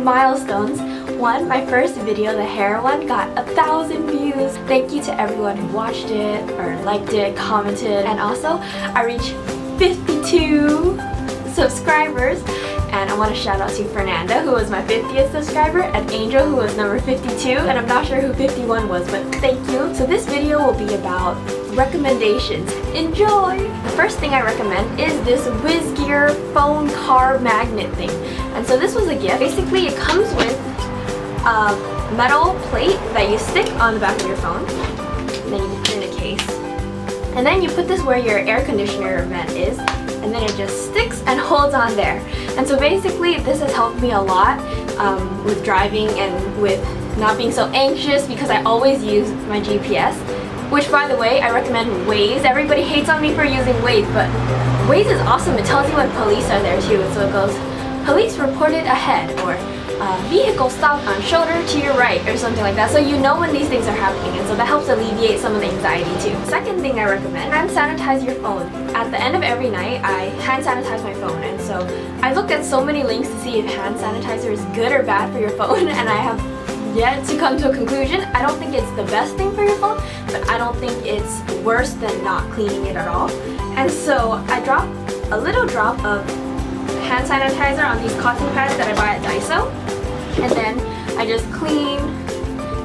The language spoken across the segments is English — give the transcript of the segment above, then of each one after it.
milestones. One, my first video, the hair one, got 1,000 views. Thank you to everyone who watched it or liked it, commented, and also I reached 52 subscribers. And I want to shout out to Fernanda, who was my 50th subscriber, and Angel, who was number 52, and I'm not sure who 51 was, but thank you. So this video will be about recommendations. Enjoy! The first thing I recommend is this WizGear phone car magnet thing. And so this was a gift. Basically, it comes with a metal plate that you stick on the back of your phone, and then you put it in a case. And then you put this where your air conditioner vent is, and then it just sticks and holds on there. And so basically this has helped me a lot with driving and with not being so anxious, because I always use my GPS, which, by the way, I recommend Waze. Everybody hates on me for using Waze, but Waze is awesome. It tells you when police are there too. So it goes, police reported ahead, or vehicle stopped on shoulder to your right, or something like that. So you know when these things are happening, and so that helps alleviate some of the anxiety too. Second thing I recommend, hand sanitize your phone. At the end of every night, I hand sanitize my phone, and so I looked at so many links to see if hand sanitizer is good or bad for your phone, and I have yet to come to a conclusion. I don't think it's the best thing for your phone, but I don't think it's worse than not cleaning it at all. And so I dropped a little drop of hand sanitizer on these cotton pads that I buy at Daiso, and then I just clean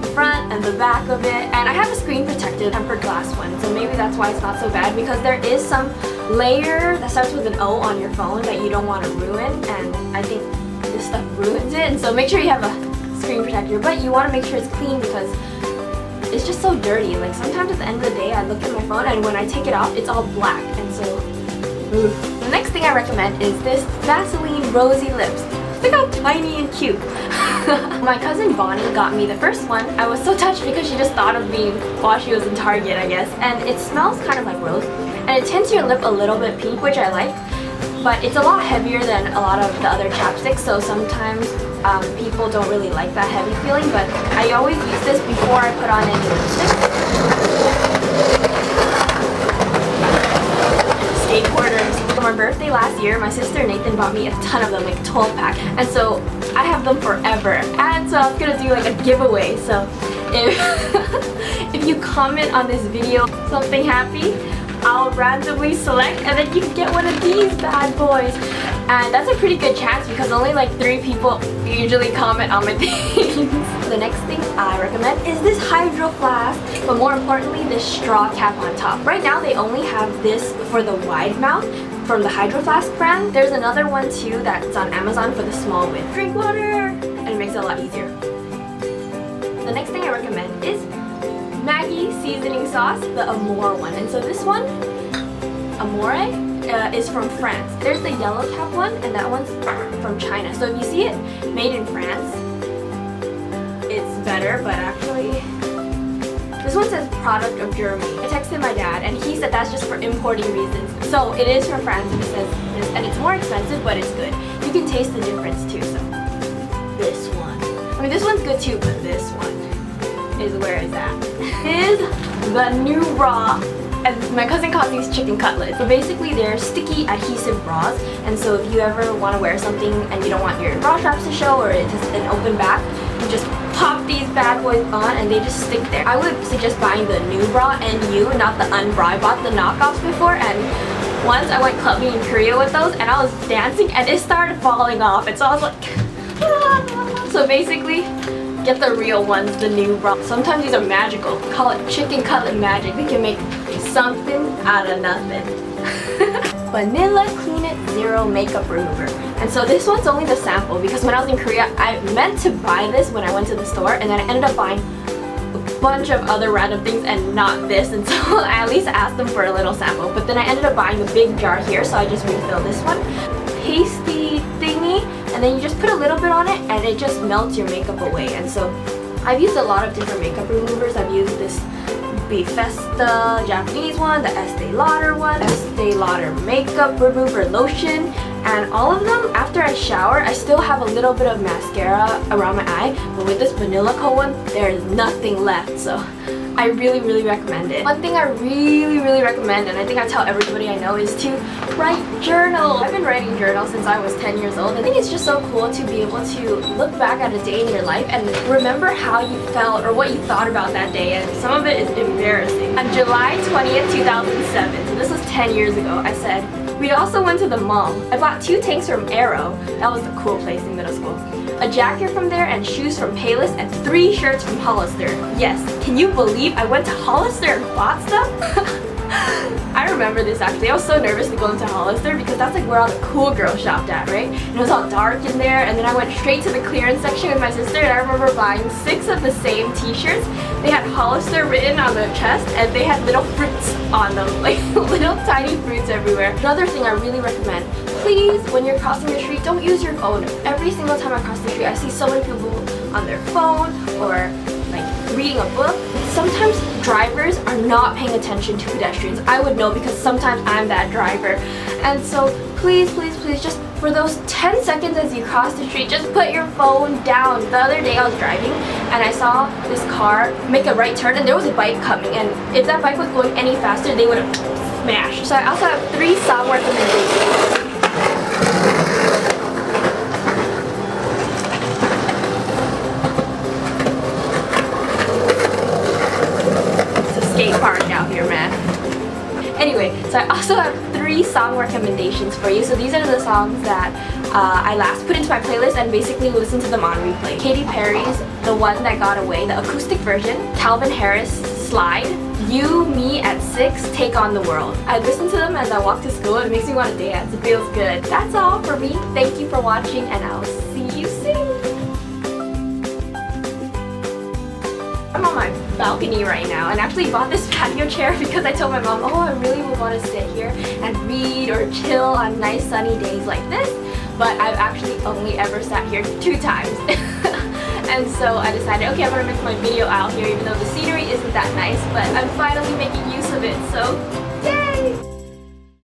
the front and the back of it. And I have a screen protected tempered glass one, so maybe that's why it's not so bad, because there is some layer that starts with an O on your phone that you don't want to ruin, and I think this stuff ruins it. And so make sure you have a screen protector, but you want to make sure it's clean because it's just so dirty. Like sometimes at the end of the day I look at my phone and when I take it off it's all black, and so oof. The next thing I recommend is this Vaseline Rosy lips. Look how tiny and cute. My cousin Bonnie got me the first one. I was so touched because she just thought of me while she was in Target, I guess. And it smells kind of like rose, and it tints your lip a little bit pink, which I like. But it's a lot heavier than a lot of the other chapsticks, so sometimes people don't really like that heavy feeling. But I always use this before I put on any lipstick. Skateboarders. For my birthday last year, my sister Nathan bought me a ton of them, like 12 pack, and so I have them forever. And so I was gonna do like a giveaway. So if you comment on this video something happy, I'll randomly select, and then you can get one of these bad boys. And that's a pretty good chance because only like 3 people usually comment on my things. The next thing I recommend is this Hydro Flask, but more importantly this straw cap on top. Right now they only have this for the wide mouth from the Hydro Flask brand. There's another one too that's on Amazon for the small width. Drink water! And it makes it a lot easier. The next thing I recommend is Maggi seasoning sauce, the Amore one. And so this one, Amore, is from France. There's the yellow cap one, and that one's from China. So if you see it made in France, it's better, but actually this one says product of Germany. I texted my dad and he said that's just for importing reasons. So it is from France, and it says this, and it's more expensive, but it's good. You can taste the difference too. So this one, I mean this one's good too, but this one is where it's at. Is the NuBra. And my cousin calls these chicken cutlets. But basically they're sticky adhesive bras, and so if you ever want to wear something and you don't want your bra straps to show, or it's just an open back, you just pop these bad boys on and they just stick there. I would suggest buying the NuBra, NU, not the Unbra. I bought the knockoffs before, and once I went clubbing in Korea with those and I was dancing and it started falling off, and so I was like ah. So basically get the real ones, the NuBra. Sometimes these are magical. Call it chicken cutlet magic. They can make something out of nothing. Banila Clean It Zero Makeup Remover. And so this one's only the sample, because when I was in Korea I meant to buy this when I went to the store, and then I ended up buying a bunch of other random things and not this, and so I at least asked them for a little sample. But then I ended up buying a big jar here, so I just refilled this one. Pasty thingy, and then you just put a little bit on it and it just melts your makeup away. And so I've used a lot of different makeup removers. I've used this Bifesta Japanese one, the Estee Lauder one, Estee Lauder makeup remover lotion, and all of them, after I shower, I still have a little bit of mascara around my eye, but with this Vanilla Co one, there's nothing left, so I really recommend it. One thing I really recommend, and I think I tell everybody I know, is to write journal. I've been writing journals since I was 10 years old. I think it's just so cool to be able to look back at a day in your life and remember how you felt or what you thought about that day, and some of it is embarrassing. On July 20th, 2007, so this was 10 years ago, I said, we also went to the mall. I bought 2 tanks from Arome. That was the cool place in middle school. A jacket from there and shoes from Payless and 3 shirts from Hollister. Yes, can you believe I went to Hollister and bought stuff? I remember this actually. I was so nervous to go into Hollister because that's like where all the cool girls shopped at, right? And it was all dark in there, and then I went straight to the clearance section with my sister, and I remember buying 6 of the same t-shirts. They had Hollister written on the chest, and they had little fruits on them, like little tiny fruits everywhere. Another thing I really recommend, please, when you're crossing the street, don't use your phone. Every single time I cross the street, I see so many people on their phone or like reading a book. Sometimes drivers are not paying attention to pedestrians. I would know because sometimes I'm that driver. And so please, please, please, just for those 10 seconds as you cross the street, just put your phone down. The other day I was driving and I saw this car make a right turn and there was a bike coming, and if that bike was going any faster, they would have smashed. So I also have 3 song recommendations. Skate park out here, man. Anyway, so I also have 3 song recommendations for you. So these are the songs that I last put into my playlist and basically listen to them on replay. Katy Perry's The One That Got Away, the acoustic version. Calvin Harris, Slide. You, Me at 6, Take on the World. I listen to them as I walk to school. It makes me want to dance. It feels good. That's all for me. Thank you for watching, and I'll see you soon. I'm on my balcony right now and actually bought this patio chair because I told my mom, oh, I really would want to sit here and read or chill on nice sunny days like this, but I've actually only ever sat here 2 times. And so I decided, okay, I'm going to make my video out here even though the scenery isn't that nice, but I'm finally making use of it, so yay!